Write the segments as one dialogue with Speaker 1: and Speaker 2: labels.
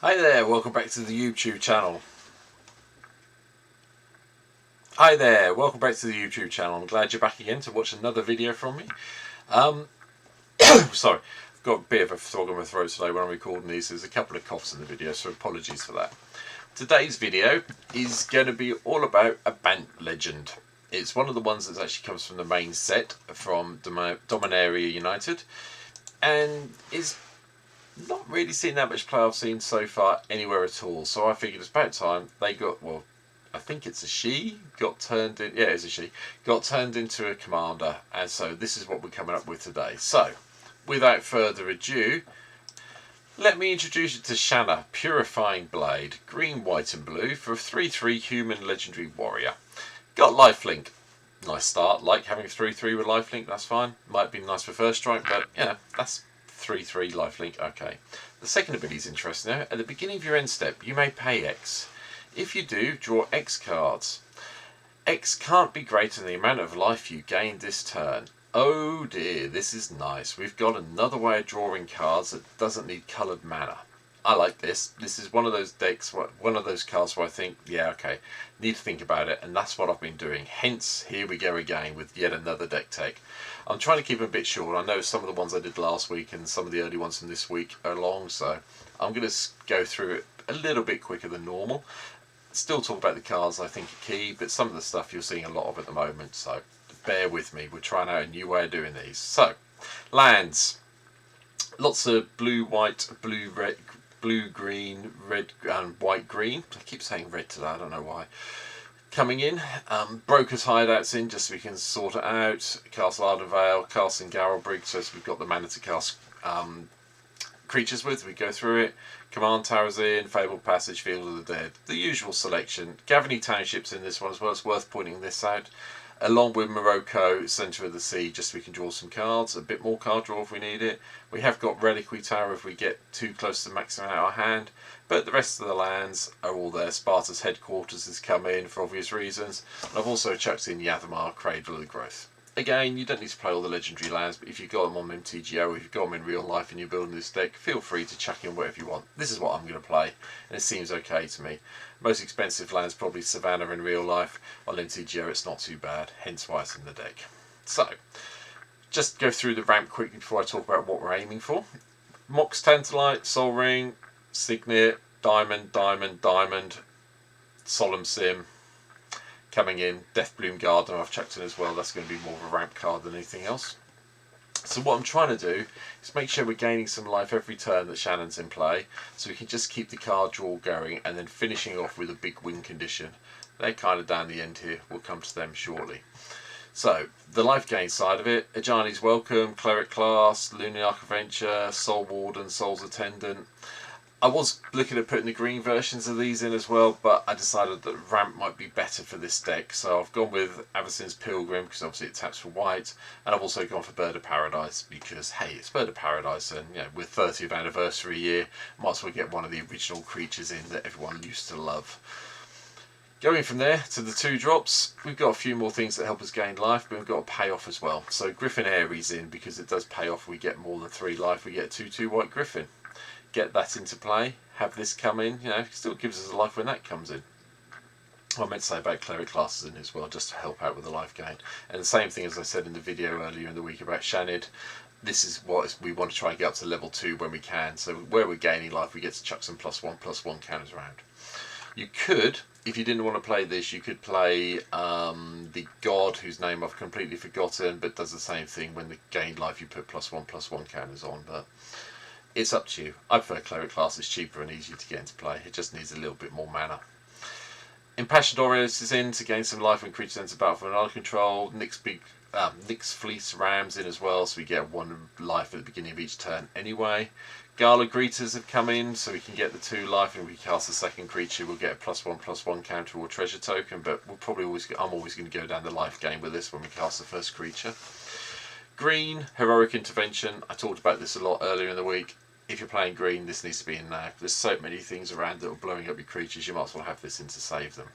Speaker 1: Hi there, welcome back to the YouTube channel. Hi there, welcome back to the YouTube channel. I'm glad you're back again to watch another video from me. Sorry, I've got a bit of a frog in my throat today when I'm recording these. There's a couple of coughs in the video, so apologies for that. Today's video is going to be all about a Bant legend. It's one of the ones that actually comes from the main set from Dominaria United, and is not really seen that much play I've seen so far anywhere at all. So I figured it's about time they got, well, I think it's a she, got turned in, yeah, it's a she, got turned into a commander. And so this is what we're coming up with today. So, without further ado, let me introduce you to Shanna, Purifying Blade, green, white and blue for a 3/3 human legendary warrior. Got lifelink. Nice start, like having 3/3 with lifelink, that's fine. Might be nice for first strike, but yeah, that's 3/3 lifelink, okay. The second ability is interesting now. At the beginning of your end step, you may pay X. If you do, draw X cards. X can't be greater than the amount of life you gain this turn. Oh dear, this is nice. We've got another way of drawing cards that doesn't need coloured mana. I like this. This is one of those decks, one of those cards where I think, yeah, okay, need to think about it, and that's what I've been doing. Hence, here we go again with yet another deck tech. I'm trying to keep them a bit short. I know some of the ones I did last week and some of the early ones from this week are long, so I'm going to go through it a little bit quicker than normal. Still talk about the cards I think are key, but some of the stuff you're seeing a lot of at the moment, so bear with me. We're trying out a new way of doing these. So, lands. Lots of blue, white, blue, red, blue, green, red, and white, green. I keep saying red today, I don't know why. Coming in, Broker's Hideouts in, just so we can sort it out. Castle Ardenvale, Castle Garrelbrigg, so we've got the mana to cast creatures with. We go through it. Command Towers in, Fabled Passage, Field of the Dead. The usual selection. Gavany Townships in this one as well. It's worth pointing this out. Along with Morocco, Centre of the Sea, just so we can draw some cards. A bit more card draw if we need it. We have got Reliquary Tower if we get too close to maxing out our hand. But the rest of the lands are all there. Sparta's Headquarters has come in for obvious reasons. And I've also chucked in Yavimar, Cradle of the Growth. Again, you don't need to play all the legendary lands, but if you've got them on MTGO, if you've got them in real life and you're building this deck, feel free to chuck in whatever you want. This is what I'm going to play, and it seems okay to me. Most expensive lands, probably Savannah in real life. On MTGO, it's not too bad, hence why it's in the deck. So, just go through the ramp quickly before I talk about what we're aiming for. Mox Tantalite, Sol Ring, Signet, Diamond, Diamond, Diamond, Solemn Sim. Coming in, Deathbloom Gardener I've chucked in as well. That's going to be more of a ramp card than anything else. So what I'm trying to do is make sure we're gaining some life every turn that Shannon's in play, so we can just keep the card draw going and then finishing off with a big win condition. They're kind of down the end here. We'll come to them shortly. So, the life gain side of it, Ajani's Welcome, Cleric Class, Lunar Adventure, Soul Warden, Soul's Attendant. I was looking at putting the green versions of these in as well, but I decided that ramp might be better for this deck, so I've gone with Avacyn's Pilgrim because obviously it taps for white, and I've also gone for Bird of Paradise because hey, it's Bird of Paradise, and you know, with 30th anniversary year, might as well get one of the original creatures in that everyone used to love. Going from there to the 2 drops, we've got a few more things that help us gain life, but we've got a payoff as well. So Griffin Ares in because it does pay off. We get more than 3 life. We get 2/2 white Griffin. Get that into play, have this come in, you know, it still gives us a life when that comes in. I meant to say about Cleric Classes in as well, just to help out with the life gain. And the same thing as I said in the video earlier in the week about Shanid, this is what we want to try and get up to level 2 when we can. So where we're gaining life, we get to chuck some +1/+1 counters around. You could, if you didn't want to play this, you could play the God, whose name I've completely forgotten, but does the same thing. When the gained life, you put +1/+1 counters on, but it's up to you. I prefer Cleric Class, it's cheaper and easier to get into play. It just needs a little bit more mana. Impassioned Aureus is in to gain some life when creatures enter battle from another control. Nyx Fleece Rams in as well, so we get 1 life at the beginning of each turn anyway. Gala Greeters have come in, so we can get the 2 life, and if we cast a second creature, we'll get a +1/+1 counter or treasure token, but I'm always going to go down the life gain with this when we cast the first creature. Green, Heroic Intervention. I talked about this a lot earlier in the week. If you're playing green, this needs to be in now. There's so many things around that are blowing up your creatures, you might as well have this in to save them.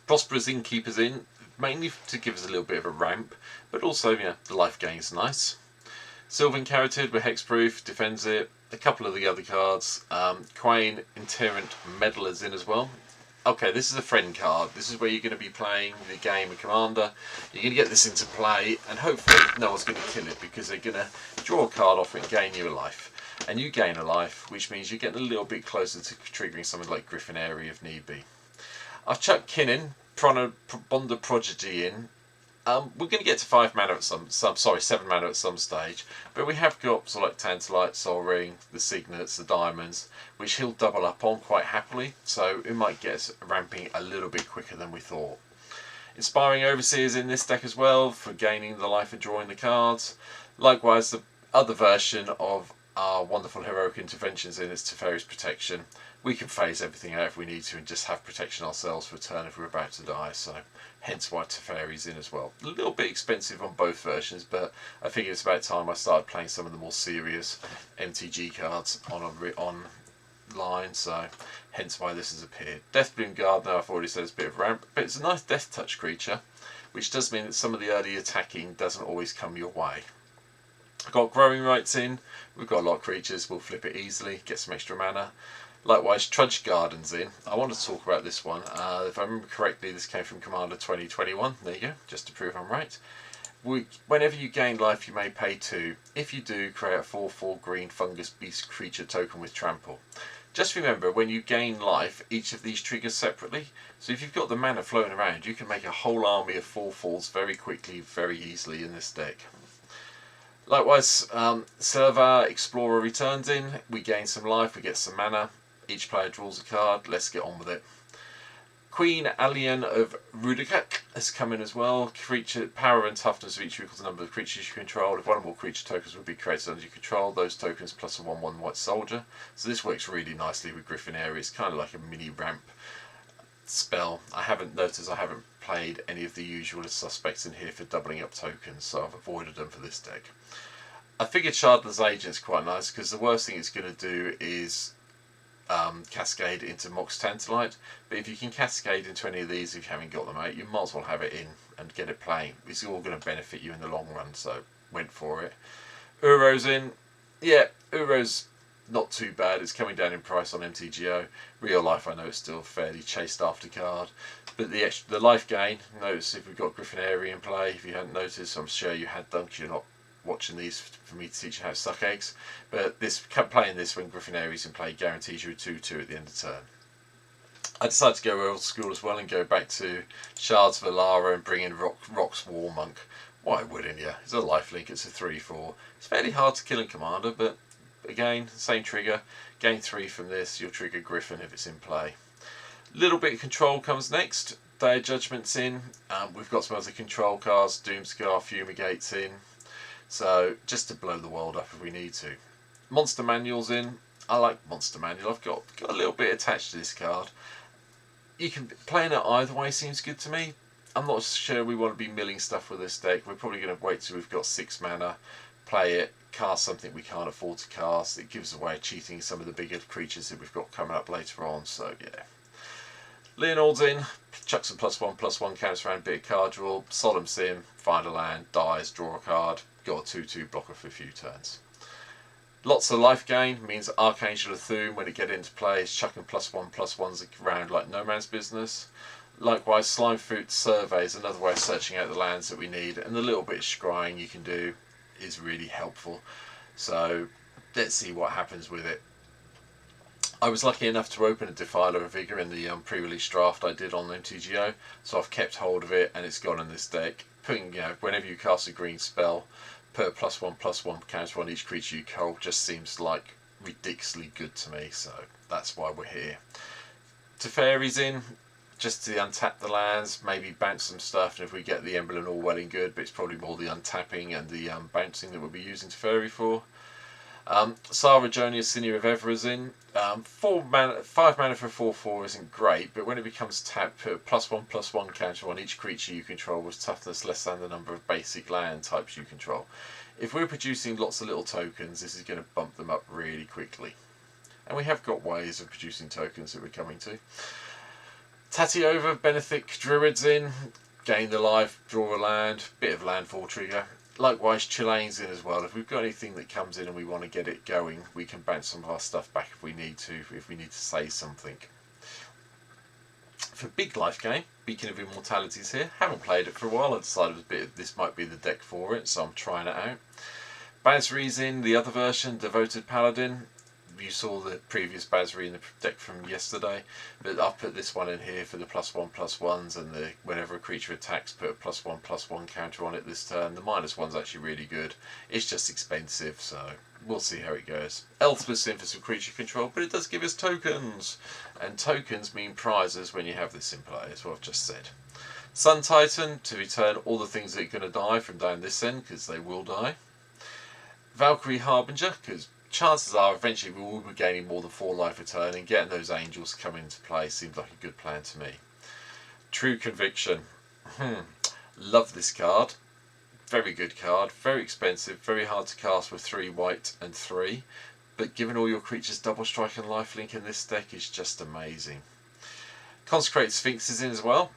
Speaker 1: Prosperous Innkeeper's in, mainly to give us a little bit of a ramp, but also, you know, the life gain's nice. Sylvan Carotid with hexproof, defends it. A couple of the other cards. Quain Iterant Meddlers in as well. Okay, this is a friend card. This is where you're going to be playing the game of Commander. You're going to get this into play, and hopefully no one's going to kill it, because they're going to draw a card off it and gain you a life. And you gain a life, which means you're getting a little bit closer to triggering something like Griffin Airy if need be. I've chucked Kinnin, Bonda Prodigy in. We're going to get to 7 mana at some stage, but we have got sort of like Tantalite, Sol Ring, the Signets, the Diamonds, which he'll double up on quite happily, so it might get us ramping a little bit quicker than we thought. Inspiring Overseers in this deck as well for gaining the life of drawing the cards. Likewise, the other version of our wonderful heroic interventions in is Teferi's Protection. We can phase everything out if we need to and just have protection ourselves for a turn if we're about to die, so hence why Teferi's in as well. A little bit expensive on both versions, but I think it's about time I started playing some of the more serious MTG cards online, so hence why this has appeared. Deathbloom Gardener, I've already said, is a bit of ramp, but it's a nice death touch creature, which does mean that some of the early attacking doesn't always come your way. I've got Growing Rights in. We've got a lot of creatures, we'll flip it easily, get some extra mana. Likewise, Trudge Gardens in. I want to talk about this one. If I remember correctly, this came from Commander 2021. There you go, just to prove I'm right. Whenever you gain life, you may pay 2. If you do, create a 4/4 green fungus beast creature token with trample. Just remember, when you gain life, each of these triggers separately. So if you've got the mana flowing around, you can make a whole army of 4/4s very quickly, very easily in this deck. Likewise, Silver Explorer returns in. We gain some life, we get some mana. Each player draws a card. Let's get on with it. Queen Alien of Rudikak has come in as well. Creature power and toughness of each equals the number of creatures you control. If one or more creature tokens would be created under your control, those tokens plus a 1/1 white soldier. So this works really nicely with Griffin Airy. It's kind of like a mini ramp spell. I haven't played any of the usual suspects in here for doubling up tokens, so I've avoided them for this deck. I figured Shardler's Agent's quite nice, because the worst thing it's going to do is cascade into Mox Tantalite, but if you can cascade into any of these if you haven't got them out, you might as well have it in and get it playing. It's all going to benefit you in the long run, so went for it. Uro's in. Yeah, Uro's not too bad. It's coming down in price on MTGO. Real life, I know it's still a fairly chased after card, but the life gain, notice if we've got Griffin Airy in play, if you hadn't noticed, I'm sure you had done, because you're not watching these for me to teach you how to suck eggs, but playing this when Griffin Airy's in play guarantees you a 2/2 at the end of turn. I decided to go old school as well and go back to Shards Valara and bring in Rock's War Monk. Why wouldn't you? It's a lifelink, it's a 3/4. It's fairly hard to kill in Commander, but again, same trigger. Gain 3 from this, you'll trigger Griffin if it's in play. Little bit of control comes next. Day of Judgment's in. We've got some other control cards. Doomscar, Fumigate's in. So, just to blow the world up if we need to. Monster Manual's in. I like Monster Manual. I've got a little bit attached to this card. You can playing it either way seems good to me. I'm not sure we want to be milling stuff with this deck. We're probably going to wait till we've got 6 mana, play it, cast something we can't afford to cast. It gives away cheating some of the bigger creatures that we've got coming up later on, so yeah. Leonard's in, chuck some +1/+1 counts around, bit of card draw. Solemn Sim, find a land, dies, draw a card, got a 2/2 blocker for a few turns. Lots of life gain means Archangel of Hope, when it get into play, is chucking +1/+1s around like no man's business. Likewise, Slimefruit Survey is another way of searching out the lands that we need, and the little bit of scrying you can do is really helpful. So let's see what happens with it. I was lucky enough to open a Defiler of Vigor in the pre-release draft I did on MTGO, so I've kept hold of it and it's gone in this deck. Putting, whenever you cast a green spell, put a +1/+1 counter on each creature you control just seems like ridiculously good to me, so that's why we're here. Teferi's in, just to untap the lands, maybe bounce some stuff, and if we get the Emblem all well and good, but it's probably more the untapping and the bouncing that we'll be using Teferi for. Sara Jonia, Senior of Evera's in. 5 mana for a 4/4 isn't great, but when it becomes tapped, put a +1/+1 counter on each creature you control with toughness less than the number of basic land types you control. If we're producing lots of little tokens, this is going to bump them up really quickly. And we have got ways of producing tokens that we're coming to. Tatiova, Benethic Druids in. Gain the life, draw a land, bit of landfall trigger. Likewise, Chilene's in as well. If we've got anything that comes in and we want to get it going, we can bounce some of our stuff back if we need to say something. For big life game, Beacon of Immortality's here. Haven't played it for a while. I decided this might be the deck for it, so I'm trying it out. Basri's in the other version, Devoted Paladin. You saw the previous Basri in the deck from yesterday, but I've put this one in here for the +1/+1s, and the whenever a creature attacks, put a +1/+1 counter on it this turn. The -1's actually really good. It's just expensive, so we'll see how it goes. Elspeth's in for some creature control, but it does give us tokens, and tokens mean prizes when you have this in play, as what I've just said. Sun Titan to return all the things that are going to die from down this end, because they will die. Valkyrie Harbinger, because chances are eventually we will be gaining more than 4 life a turn, and getting those angels come into play seems like a good plan to me. True Conviction. Love this card. Very good card. Very expensive. Very hard to cast with 3 white and 3. But giving all your creatures double strike and lifelink in this deck is just amazing. Consecrated Sphinx is in as well.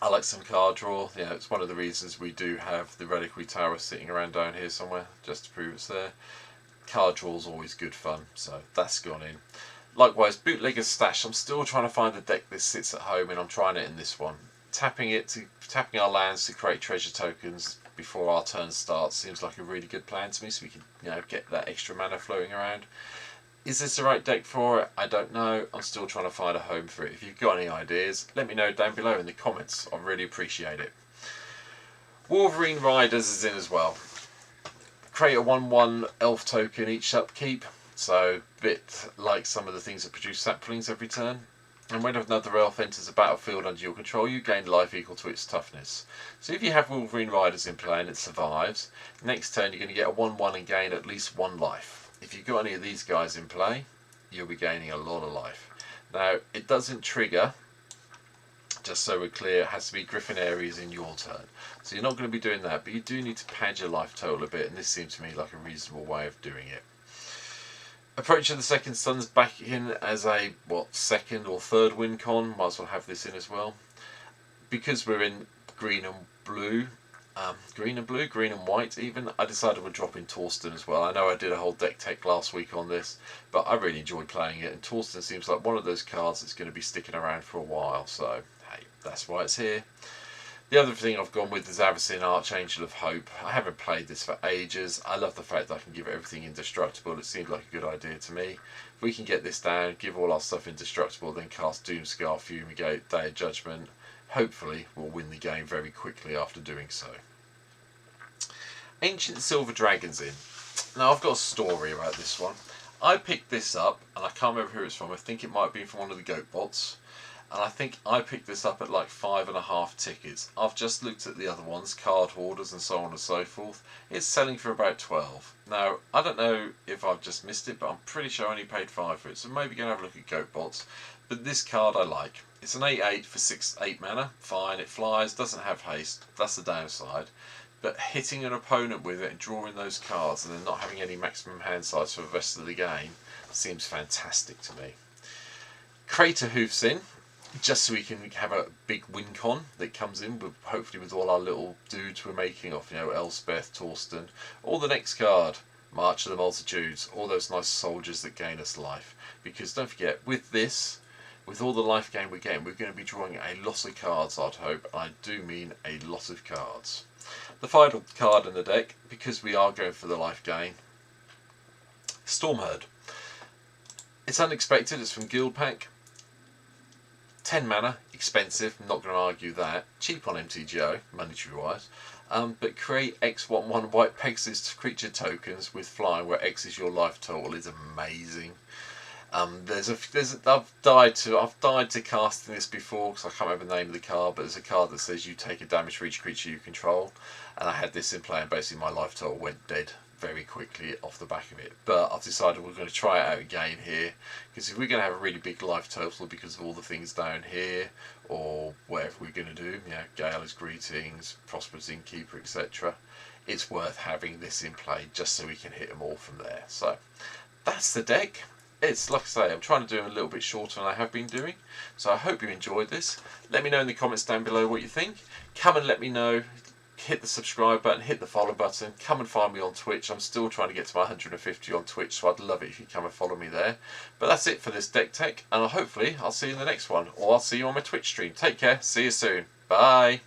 Speaker 1: I like some card draw. Yeah, it's one of the reasons we do have the Reliquary Tower sitting around down here somewhere, just to prove it's there. Card draw is always good fun, so that's gone in. Likewise, Bootlegger's Stash. I'm still trying to find the deck that sits at home, and I'm trying it in this one. Tapping our lands to create treasure tokens before our turn starts seems like a really good plan to me, so we can get that extra mana floating around. Is this the right deck for it? I don't know. I'm still trying to find a home for it. If you've got any ideas, let me know down below in the comments. I really appreciate it. Wolverine Riders is in as well. Create a 1/1 elf token each upkeep, so a bit like some of the things that produce saplings every turn. And when another elf enters a battlefield under your control, you gain life equal to its toughness. So if you have Wolverine Riders in play and it survives, next turn you're going to get a 1/1 and gain at least 1 life. If you've got any of these guys in play, you'll be gaining a lot of life. Now, it doesn't trigger, just so we're clear, it has to be Griffin Ares in your turn. So you're not going to be doing that, but you do need to pad your life total a bit, and this seems to me like a reasonable way of doing it. Approach of the Second Sun's back in as a, second or third win con. Might as well have this in as well. Because we're in green and blue, green and white even, I decided we'd drop in Torsten as well. I know I did a whole deck tech last week on this, but I really enjoyed playing it, and Torsten seems like one of those cards that's going to be sticking around for a while, so hey, that's why it's here. The other thing I've gone with is Avacyn, Archangel of Hope. I haven't played this for ages. I love the fact that I can give everything indestructible. It seems like a good idea to me. If we can get this down, give all our stuff indestructible, then cast Doomscar, Fumigate, Day of Judgment, hopefully we'll win the game very quickly after doing so. Ancient Silver Dragon's in. Now I've got a story about this one. I picked this up, and I can't remember who it's from. I think it might be from one of the Goat bots. And I think I picked this up at like 5.5 tickets. I've just looked at the other ones, Card Hoarders and so on and so forth. It's selling for about 12. Now, I don't know if I've just missed it, but I'm pretty sure I only paid 5 for it. So maybe going to have a look at Goat bots. But this card I like. It's an 8/8 for 8 mana. Fine, it flies, doesn't have haste. That's the downside. But hitting an opponent with it and drawing those cards and then not having any maximum hand size for the rest of the game seems fantastic to me. Crater Hoof's in, just so we can have a big win con that comes in, with, hopefully with all our little dudes we're making off, Elspeth, Torsten, or the next card, March of the Multitudes, all those nice soldiers that gain us life. Because don't forget, with this, with all the life gain we're getting, we're going to be drawing a lot of cards, I'd hope, and I do mean a lot of cards. The final card in the deck, because we are going for the life gain, Stormherd. It's unexpected, it's from Guild Pack. 10 mana, expensive, I'm not going to argue that. Cheap on MTGO, monetary wise. But create X11 white Pegasus creature tokens with flying, where X is your life total, is amazing. I've died to casting this before because I can't remember the name of the card, but there's a card that says you take a damage for each creature you control, and I had this in play, and basically my life total went dead very quickly off the back of it. But I've decided we're going to try it out again here, because if we're going to have a really big life total because of all the things down here, or whatever we're going to do, Gala's Greetings, Prosperous Innkeeper, etc., it's worth having this in play just so we can hit them all from there. So that's the deck. It's, like I say, I'm trying to do them a little bit shorter than I have been doing, so I hope you enjoyed this. Let me know in the comments down below what you think. Come and let me know, hit the subscribe button, hit the follow button, come and find me on Twitch. I'm still trying to get to my 150 on Twitch, so I'd love it if you come and follow me there. But that's it for this deck tech, and hopefully I'll see you in the next one, or I'll see you on my Twitch stream. Take care, see you soon, bye.